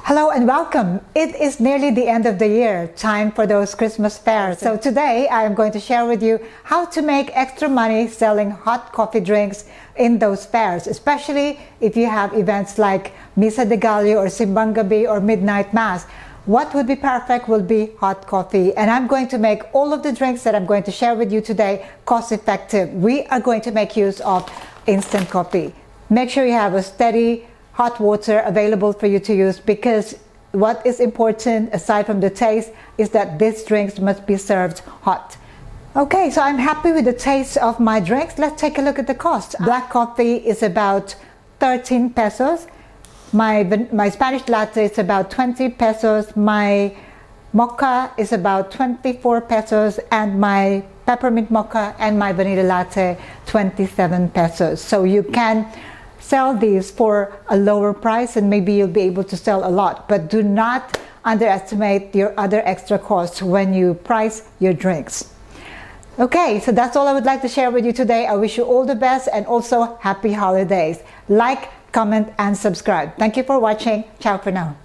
Hello and welcome. It is nearly the end of the year, time for those Christmas fairs. So today I am going to share with you how to make extra money selling hot coffee drinks in those fairs, especially if you have events like Misa de Gallo or Simbang Gabi or Midnight Mass. What would be perfect will be hot coffee, and I'm going to make all of the drinks that I'm going to share with you today cost effective. We are going to make use of instant coffee. Make sure you have a steady hot water available for you to use, because what is important aside from the taste is that these drinks must be served hot. Okay, so I'm happy with the taste of my drinks. Let's take a look at the cost. Black coffee is about 13 pesos. My Spanish latte is about 20 pesos. My mocha is about 24 pesos, and my peppermint mocha and my vanilla latte 27 pesos. So you can sell these for a lower price, and maybe you'll be able to sell a lot, but do not underestimate your other extra costs when you price your drinks. Okay, so that's all I would like to share with you today. I wish you all the best and also happy holidays. Like, comment, and subscribe. Thank you for watching. Ciao for now.